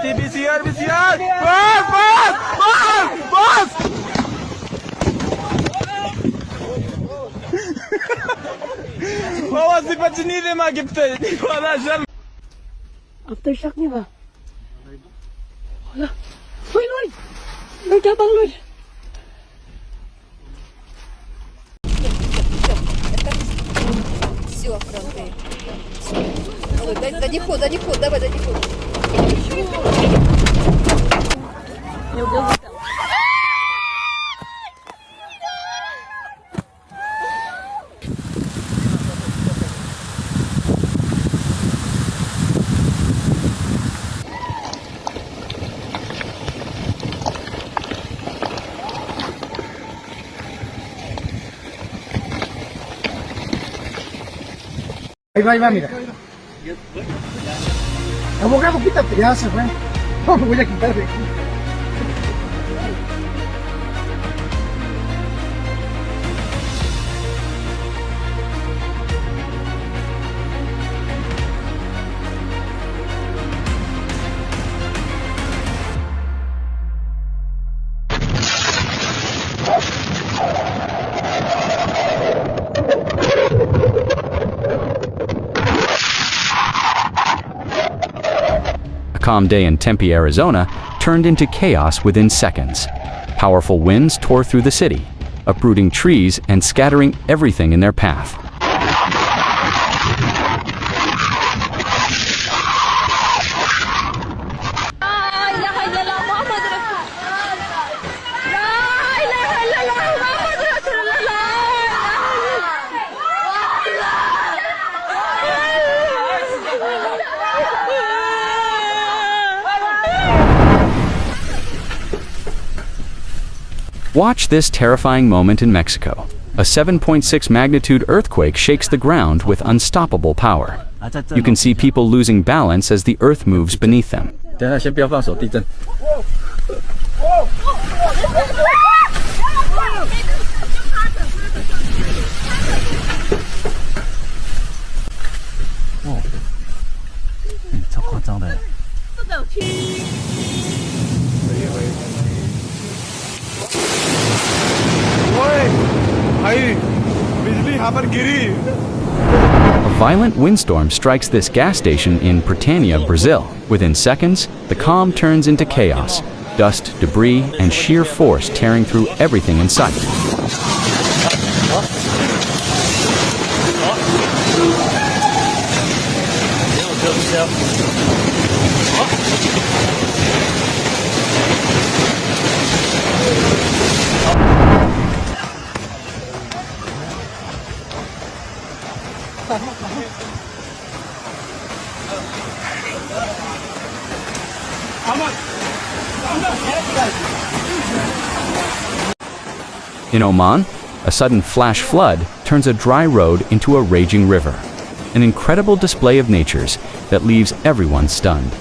BCR! Bas! Baba, sie hat nie immer gibt es. Aftershock niya ba? Wala. Uy, Lloyd! Lloyd, tabang Lloyd! Все, фронты. Дай ход, давай, дай ход. Не убил. Ahí va, mira. Abogado, quítate, ya se fue. No, me voy a quitar de aquí. A calm day in Tempe, Arizona, turned into chaos within seconds. Powerful winds tore through the city, uprooting trees and scattering everything in their path. Watch this terrifying moment in Mexico. A 7.6 magnitude earthquake shakes the ground with unstoppable power. You can see people losing balance as the earth moves beneath them. A violent windstorm strikes this gas station in Pretania, Brazil. Within seconds, the calm turns into chaos. Dust, debris, and sheer force tearing through everything in sight. In Oman, a sudden flash flood turns a dry road into a raging river. An incredible display of natures that leaves everyone stunned.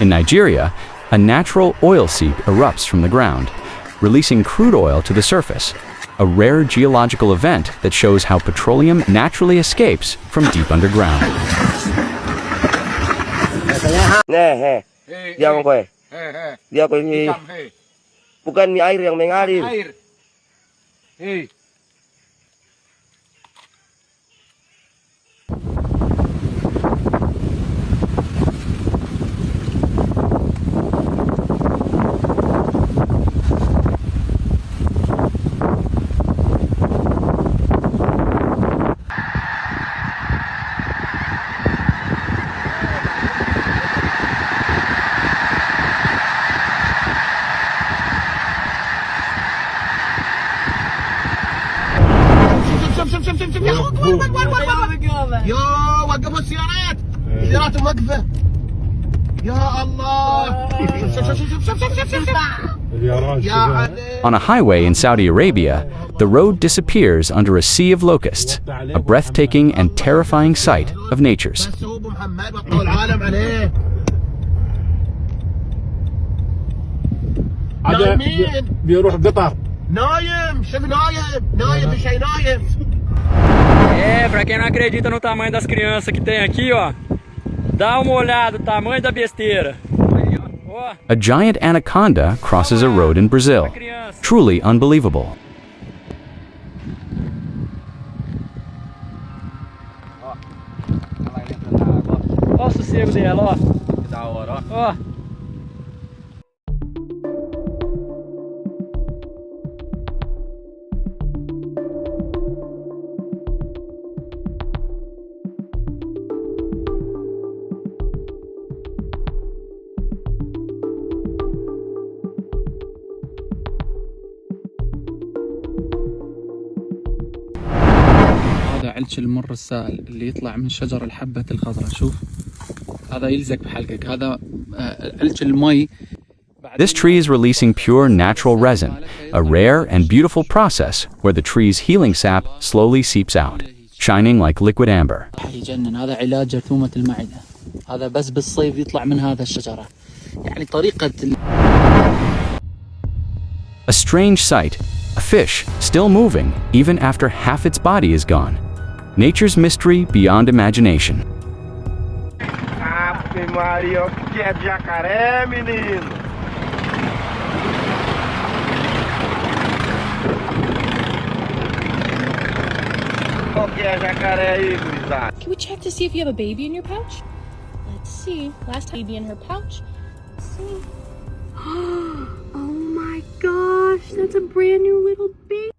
In Nigeria, a natural oil seep erupts from the ground, releasing crude oil to the surface, a rare geological event that shows how petroleum naturally escapes from deep underground. Bukan air yang mengalir. يا وقفوا السيارات السيارات موقفة يا الله On a highway in Saudi Arabia, the road disappears under a sea of locusts, a breathtaking and terrifying sight of nature's. محمد واطلعوا العالم عليه. نايمين. بيروح قطر. نايم. شوف نايم في شيء نايم. É, pra quem não acredita no tamanho das crianças que tem aqui, ó. Dá uma olhada, o tamanho da besteira. Ó, A giant anaconda crosses a road in Brazil. criança. Truly unbelievable. Ó o sossego dela, ó. Que da hora, ó. Ó. هذا علش المر السائل اللي يطلع من شجر الحبة الخضراء. شوف هذا يلزق بحلقك. هذا علش المي. This tree is releasing pure natural resin, a rare and beautiful process where the tree's healing sap slowly seeps out, shining like liquid amber. راح يجنن. هذا علاج جرثومة المعدة. هذا بس بالصيف يطلع من هذا الشجرة. يعني طريقة A strange sight, a fish still moving even after half its body is gone. Nature's mystery beyond imagination. Ave Maria, que é jacaré, menino. O que é jacaré aí, gurizada? Can we check to see if you have a baby in your pouch? Let's see. Last time baby in her pouch. Let's see. Oh my gosh, that's a brand new little baby.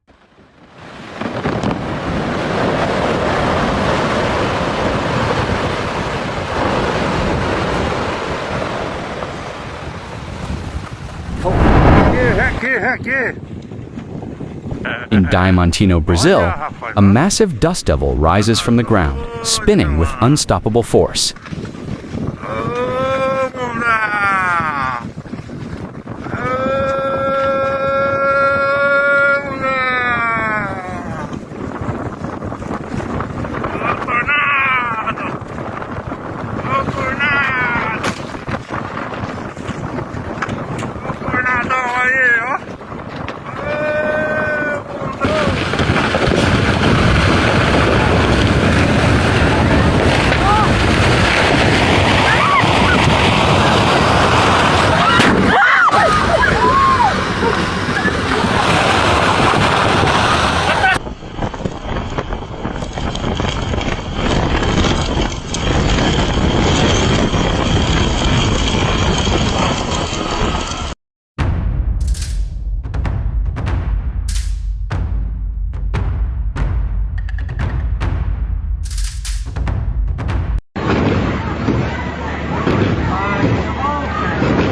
In Diamantino, Brazil, a massive dust devil rises from the ground, spinning with unstoppable force.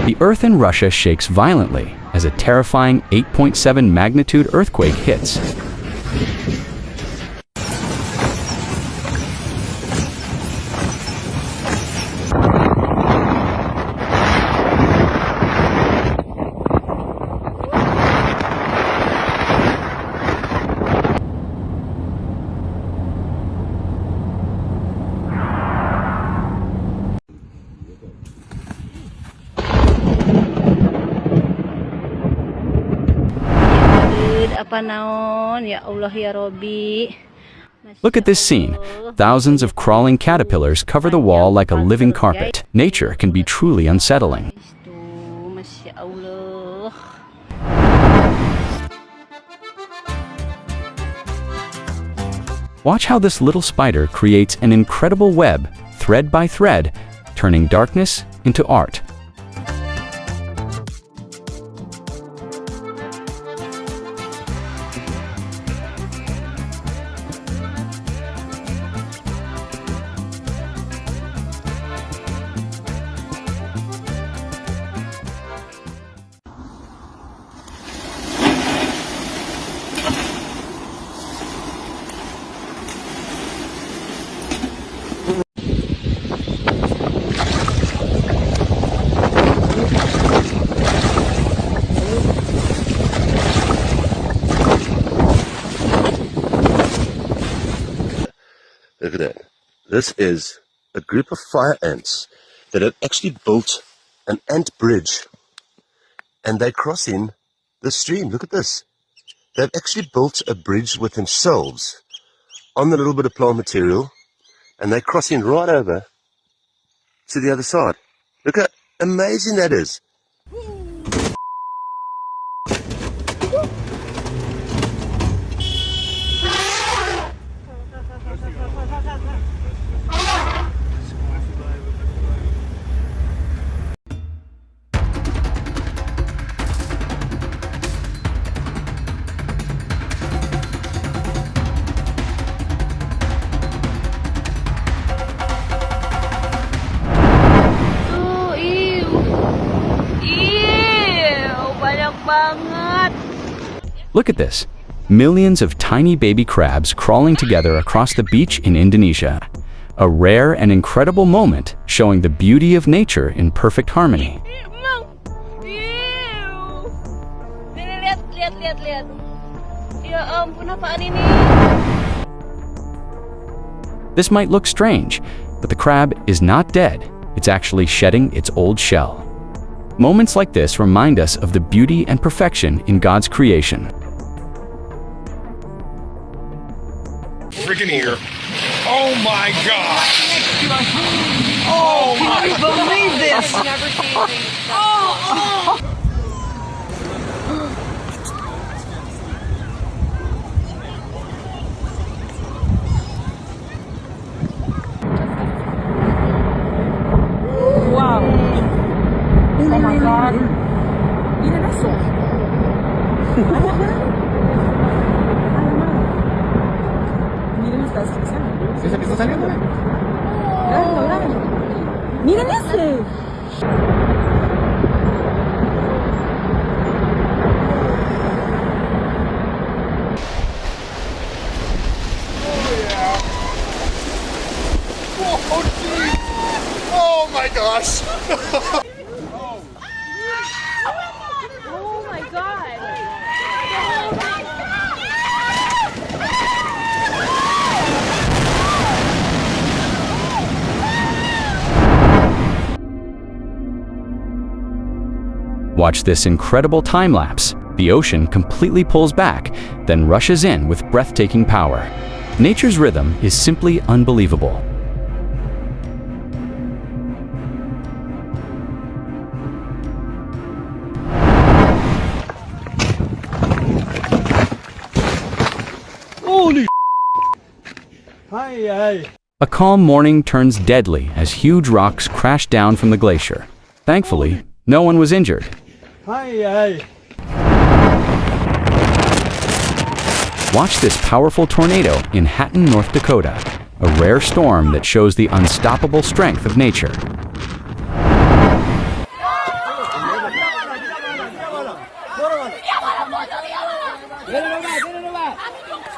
The earth in Russia shakes violently as a terrifying 8.7 magnitude earthquake hits. Look at this scene. Thousands of crawling caterpillars cover the wall like a living carpet. Nature can be truly unsettling. Watch how this little spider creates an incredible web, thread by thread, turning darkness into art. Look at that. This is a group of fire ants that have actually built an ant bridge, and they're crossing the stream. Look at this. They've actually built a bridge with themselves on the little bit of plant material, and they're crossing right over to the other side. Look how amazing that is. Oh, ew. Ew, banyak banget. Look at this. Millions of tiny baby crabs crawling together across the beach in Indonesia. A rare and incredible moment showing the beauty of nature in perfect harmony. Ew. Nih, lihat. Ya ampun, apaan ini? This might look strange, but the crab is not dead. It's actually shedding its old shell. Moments like this remind us of the beauty and perfection in God's creation. Freaking here. Oh my god! Oh my! I believe this. I've never seen anything. Wow. Oh my God. Miren eso. Miren esta descripción. ¿Sí se está saliendo? Grábenlo. Miren ese. Oh my gosh! Oh my god. Watch this incredible time lapse. The ocean completely pulls back, then rushes in with breathtaking power. Nature's rhythm is simply unbelievable. A calm morning turns deadly as huge rocks crash down from the glacier. Thankfully, no one was injured. Watch this powerful tornado in Hatton, North Dakota, a rare storm that shows the unstoppable strength of nature.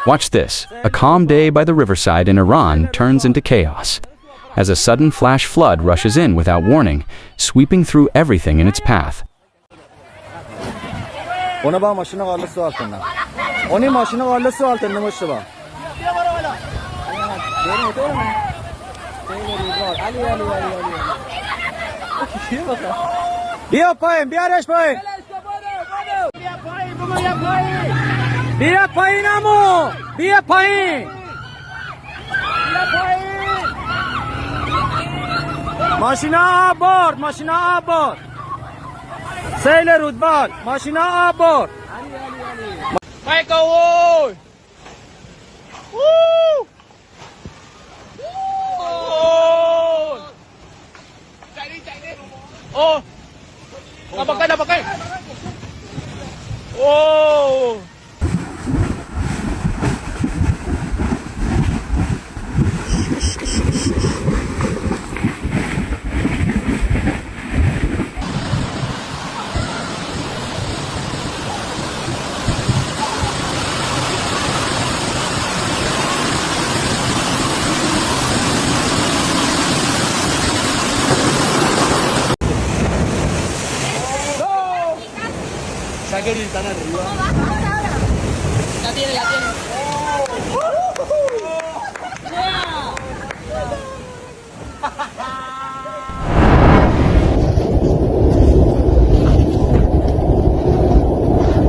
Watch this. A calm day by the riverside in Iran turns into chaos, as a sudden flash flood rushes in without warning, sweeping through everything in its path. Ona ba maşına varlı su altında. Oni maşına varlı su altında mı ba? Biya payın, biya payın. Biya payın amu, biya payın. Maşina abort, maşina abort. Seyle rudbal, maşina abort. Michael ơi. Chạy đi. Ô. Đập vào cây. Ô.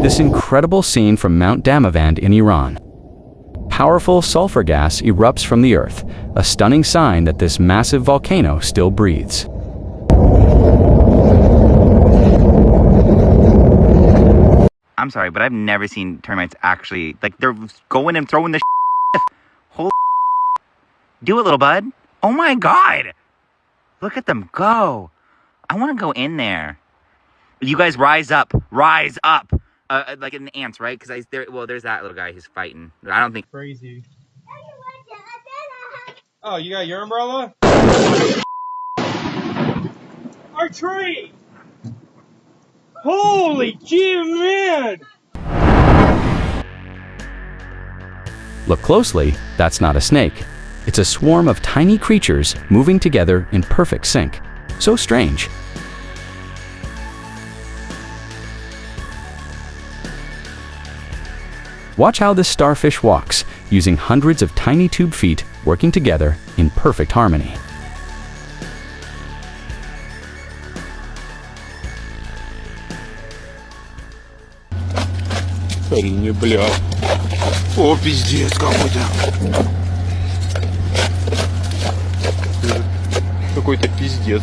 this incredible scene from Mount Damavand in Iran. Powerful sulfur gas erupts from the earth, a stunning sign that this massive volcano still breathes. I'm sorry, but I've never seen termites actually, like, they're going and throwing the whole do it, little bud. Oh my God. Look at them go. I want to go in there. You guys rise up. Rise up. Like in the ants, right? Because there's that little guy who's fighting. I don't think. Crazy. Oh, you got your umbrella? Our tree! Holy gee, man! Look closely, that's not a snake. It's a swarm of tiny creatures moving together in perfect sync. So strange. Watch how this starfish walks, using hundreds of tiny tube feet working together in perfect harmony. Не, бля. О, пиздец какой-то. Какой-то пиздец.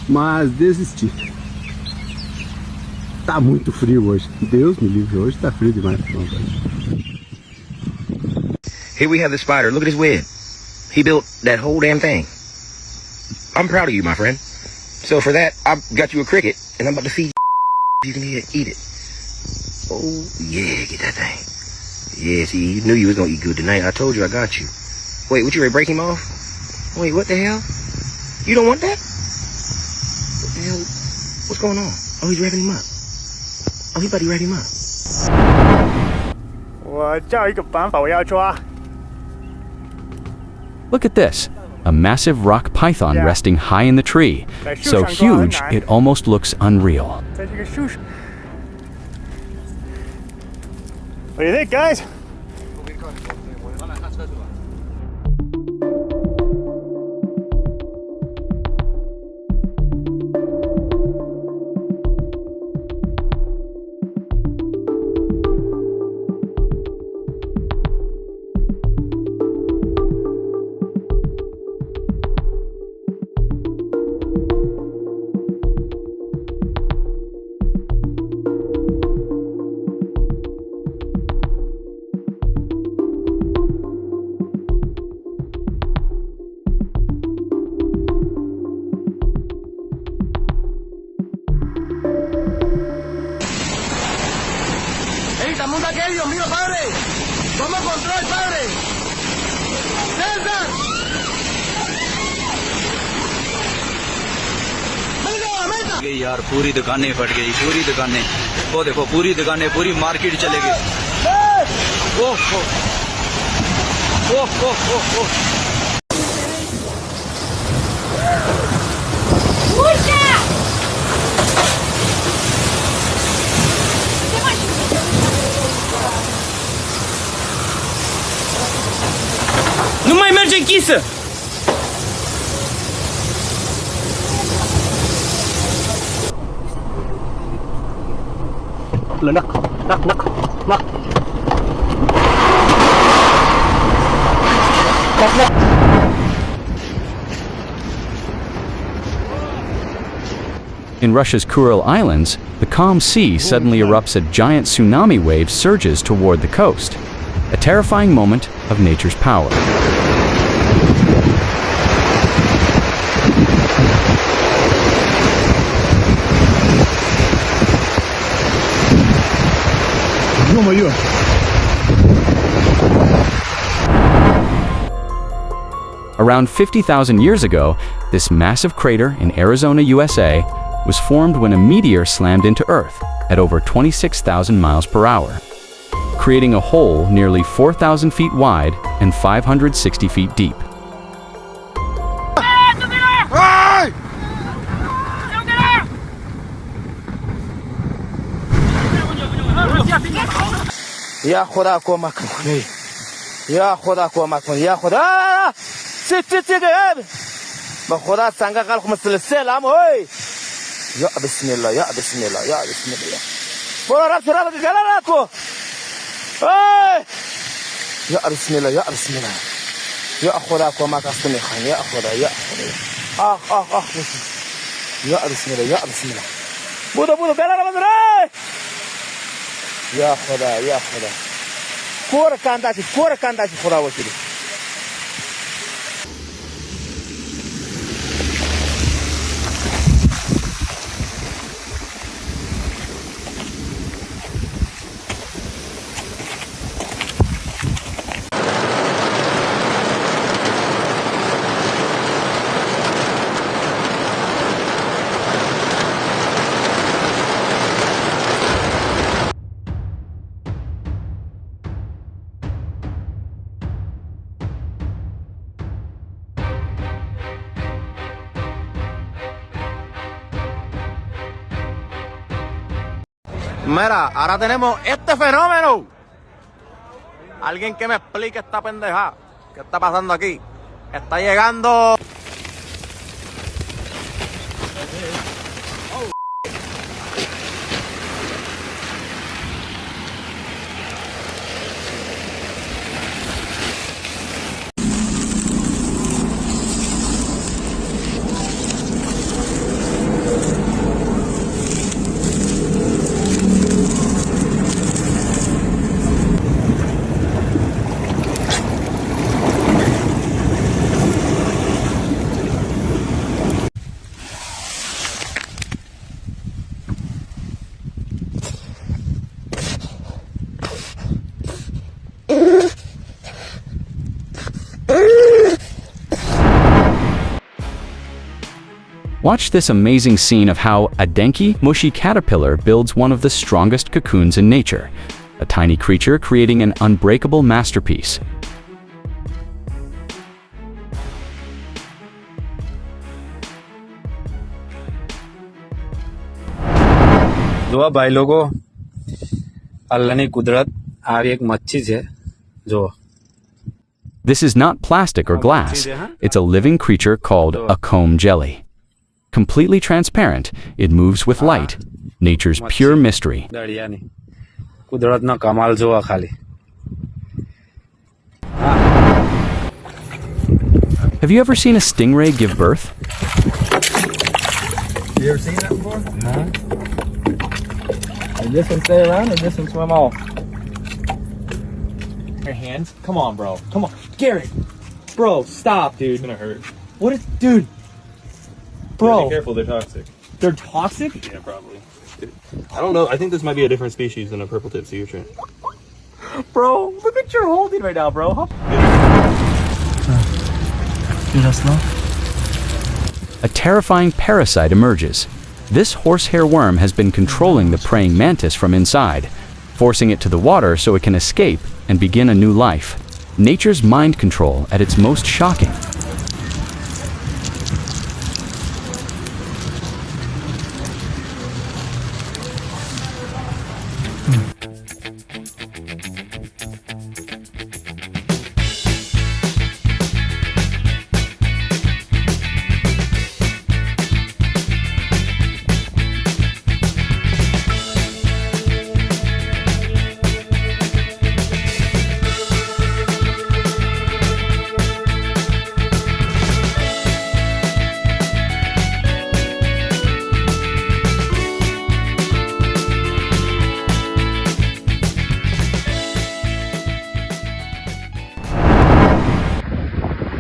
Mas desisti. Tá muito frio hoje. Deus me livre, hoje tá frio demais. Here we have the spider. Look at his web. He built that whole damn thing. I'm proud of you, my friend. So for that, I've got you a cricket, and I'm about to feed you. You can eat it. Oh, yeah, get that thing. Yeah, see, you knew you was gonna eat good tonight. I told you I got you. Wait, what, you ready to break him off? Wait, what the hell? You don't want that? What the hell? What's going on? Oh, he's wrapping him up. Oh, he about to wrap him up. 我叫一个办法，我要抓。 Look at this, a massive rock python resting high in the tree, so huge it almost looks unreal. 在这个树上。What do you think, guys? यार पूरी दुकानें फट गई, पूरी दुकानें, वो देखो पूरी दुकानें, पूरी मार्केट चले गई। ओह ओह ओह ओह ओह Nu mai merge închisă! In Russia's Kuril Islands, the calm sea suddenly erupts a giant tsunami wave surges toward the coast, a terrifying moment of nature's power. Around 50,000 years ago, this massive crater in Arizona, USA, was formed when a meteor slammed into Earth at over 26,000 miles per hour, creating a hole nearly 4,000 feet wide and 560 feet deep. या खुदा को मकम یا خدا کمک کن یا خدا چی با خدا سنگ خلق مثل سلام اوی یا بسم الله یا بسم الله یا بسم الله برو رفت جلال کو اوی یا بسم الله یا بسم الله یا خدا کمک است میخوام یا خدا یا خدا آخ یا بسم الله یا بسم الله بودو جلال بدر یا خدا کور کانداشی خدا وکیلی Mira, ahora tenemos este fenómeno. Alguien que me explique esta pendejada. ¿Qué está pasando aquí? Está llegando... Watch this amazing scene of how a denki mushy caterpillar builds one of the strongest cocoons in nature, a tiny creature creating an unbreakable masterpiece. जो भाई लोगों अल्लाह ने कुदरत आप एक मच्छी है जो This is not plastic or glass. It's a living creature called a comb jelly. Completely transparent, it moves with light, nature's pure mystery. दरिया ने कुदरत ना कमाल जो खाली Have you ever seen a stingray give birth? You ever seen that before? No. Does this one stay around or does this one swim off? Your hands? Come on, bro. Come on. Garrett! Bro, stop, dude. It's gonna hurt. What is... Dude! Bro. Be careful, they're toxic. They're toxic? Yeah, probably. I don't know. I think this might be a different species than a purple tip sea urchin. Bro, look what you're holding right now, bro. A terrifying parasite emerges. This horsehair worm has been controlling the praying mantis from inside, forcing it to the water so it can escape and begin a new life. Nature's mind control at its most shocking.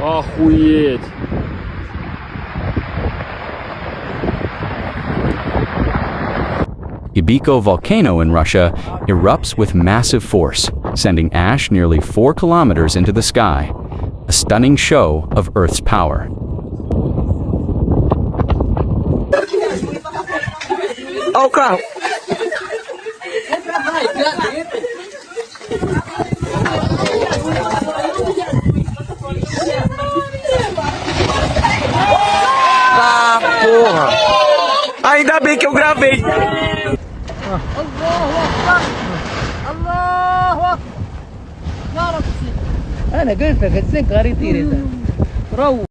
Охуеть! Ibiko volcano in Russia erupts with massive force, sending ash nearly 4 kilometers into the sky. A stunning show of Earth's power. Oh crap! Porra! Ainda bem que eu gravei! Allahu Akbar! Allahu Akbar! Ya Rabbi! أنا قلت لك الزنك غير يطير روح.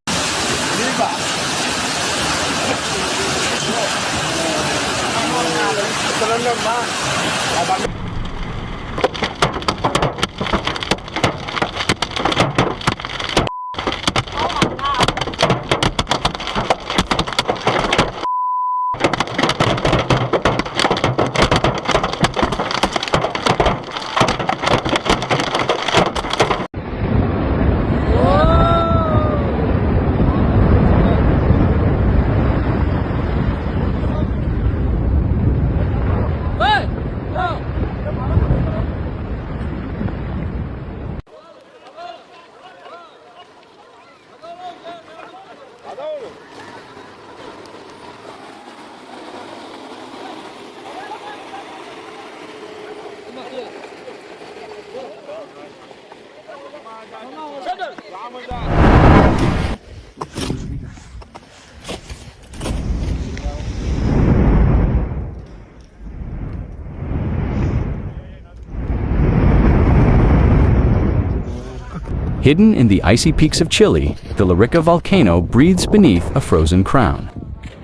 Hidden in the icy peaks of Chile, the Larica volcano breathes beneath a frozen crown.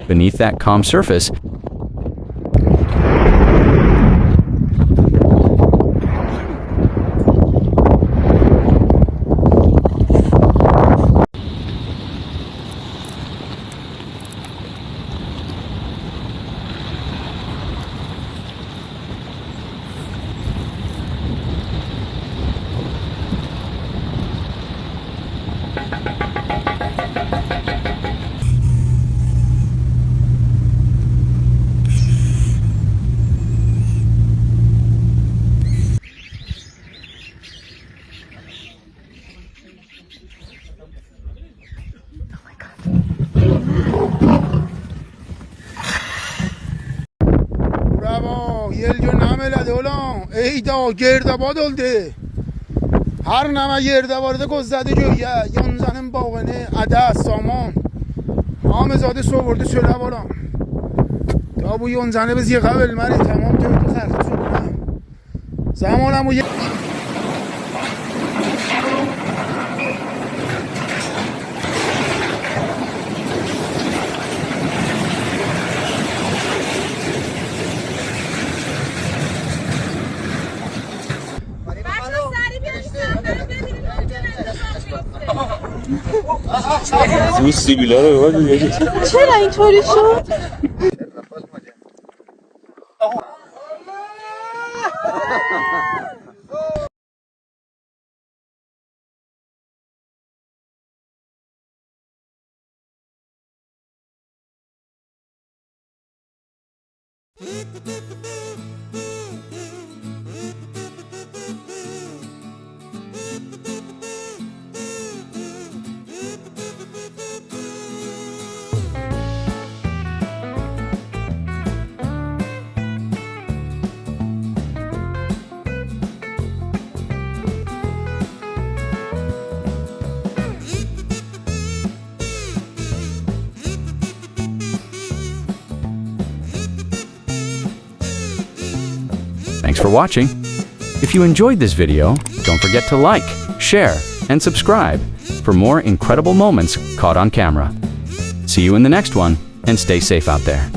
Beneath that calm surface, ایدا گرده باد oldu. Her neme yerde vardı gözledi göğe. Yancanın bağını, adə, saman. Hamızadı soğurdu söyle balam. Ta bu yancanı biz yığa bilmeli. Tamam dövdü xərxi söyle. Zamanım bu چرا اینطوری شد؟ Thanks for watching. If you enjoyed this video, don't forget to like, share, and subscribe for more incredible moments caught on camera. See you in the next one, and stay safe out there.